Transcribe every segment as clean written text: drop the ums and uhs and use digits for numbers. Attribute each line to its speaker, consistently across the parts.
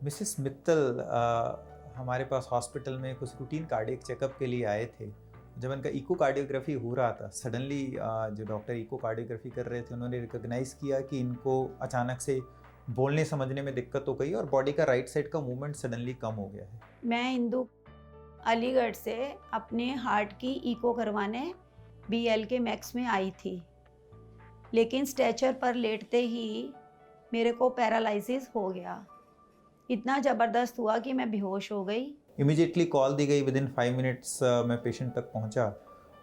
Speaker 1: Mrs Mittal हमारे पास hospital में कुछ रूटीन कार्डियक चेकअप के लिए आए थे। जब उनका इकोकार्डियोग्राफी हो रहा था, सडनली जो डॉक्टर इकोकार्डियोग्राफी कर रहे थे उन्होंने रिकॉग्नाइज़ किया कि इनको अचानक से बोलने समझने में दिक्कत हो गई और बॉडी का राइट साइड का मूवमेंट सडनली कम हो गया है।
Speaker 2: मैं इंदु अलीगढ़ से अपने हार्ट की इको करवाने बीएल के मैक्स में आई थी, लेकिन स्ट्रेचर पर लेटते ही मेरे को पैरालिसिस हो गया। इतना ज़बरदस्त हुआ कि मैं बेहोश हो गई।
Speaker 1: इमीडिएटली कॉल दी गई, विदिन 5 मिनट्स मैं पेशेंट तक पहुंचा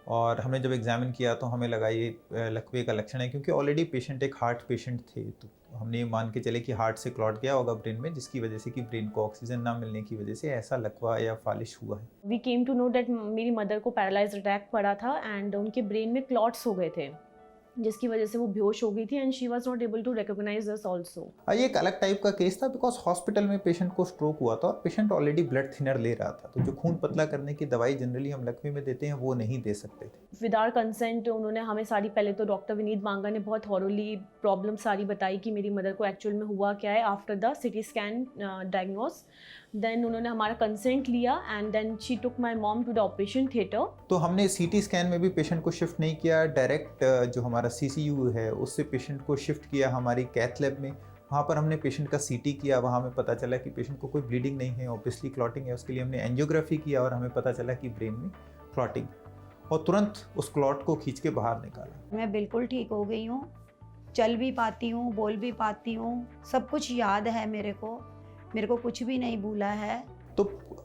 Speaker 1: और हमने जब एग्जामिन किया तो हमें लगा ये लकवे का लक्षण है, क्योंकि ऑलरेडी पेशेंट एक हार्ट पेशेंट थे। तो हमने ये मान के चले कि हार्ट से क्लॉट गया होगा ब्रेन में, जिसकी वजह से कि ब्रेन को ऑक्सीजन ना मिलने की वजह से ऐसा लकवा या फालिश हुआ है।
Speaker 3: We came to know that मेरी मदर को पैरालाइज अटैक पड़ा था एंड उनके ब्रेन में क्लॉट्स हो गए थे, जिसकी वजह से वो बेहोश हो गई थी and she was not able to recognise us also.
Speaker 1: ये एक अलग टाइप का केस था, बिकॉज हॉस्पिटल में पेशेंट को स्ट्रोक हुआ था और पेशेंट ऑलरेडी ब्लड थिनर ले रहा था। तो जो खून पतला करने की दवाई जनरली हम लकवे में देते हैं वो नहीं दे सकते थे।
Speaker 3: विद आवर कंसेंट उन्होंने हमें सारी, पहले तो डॉक्टर विनीत बांगा ने बहुत थॉरोली प्रॉब्लम सारी बताई कि मेरी मदर को एक्चुअल में हुआ क्या है after the CT scan diagnose. Then उन्होंने हमारा कंसेंट लिया and then she took my mom to the operation theatre.
Speaker 1: तो हमने सीटी स्कैन में भी पेशेंट को शिफ्ट नहीं किया, डायरेक्ट जो हमारा सीसीयू है उससे पेशेंट को शिफ्ट किया हमारी कैथ लैब में। वहाँ पर हमने पेशेंट का सीटी किया, वहाँ हमें पता चला कि पेशेंट को कोई ब्लीडिंग नहीं है, ऑब्वियसली क्लॉटिंग है। उसके लिए हमने एंजियोग्राफी किया और हमें पता चला कि ब्रेन में क्लॉटिंग, और तुरंत उस क्लॉट को खींच के बाहर निकाला।
Speaker 2: मैं बिल्कुल ठीक हो गई हूँ, चल भी पाती हूँ, बोल भी पाती हूँ, सब कुछ याद है मेरे को कुछ भी नहीं भूला है।
Speaker 1: तो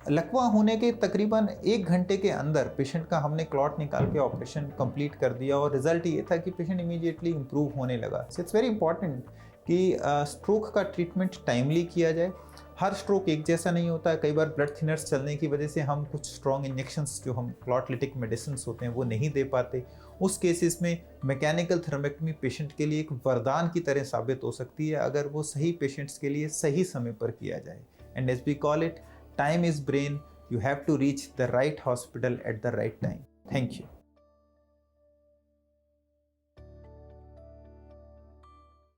Speaker 1: लकवा होने के तकरीबन 1 घंटे के अंदर पेशेंट का हमने क्लॉट निकाल के ऑपरेशन कंप्लीट कर दिया और रिजल्ट ये था कि पेशेंट इमीडिएटली इंप्रूव होने लगा। इट्स वेरी इंपॉर्टेंट कि स्ट्रोक का ट्रीटमेंट टाइमली किया जाए। हर स्ट्रोक एक जैसा नहीं होता है। कई बार ब्लड थिनर्स चलने की वजह से हम कुछ स्ट्रॉन्ग इंजेक्शंस जो हम क्लॉटलिटिक मेडिसिन होते हैं वो नहीं दे पाते। उस केसेस में मैकेनिकल थ्रोम्बेक्टमी पेशेंट के लिए एक वरदान की तरह साबित हो सकती है, अगर वो सही पेशेंट्स के लिए सही समय पर किया जाए। And as we call it, time is brain. You have to reach the right hospital at the right time. Thank you.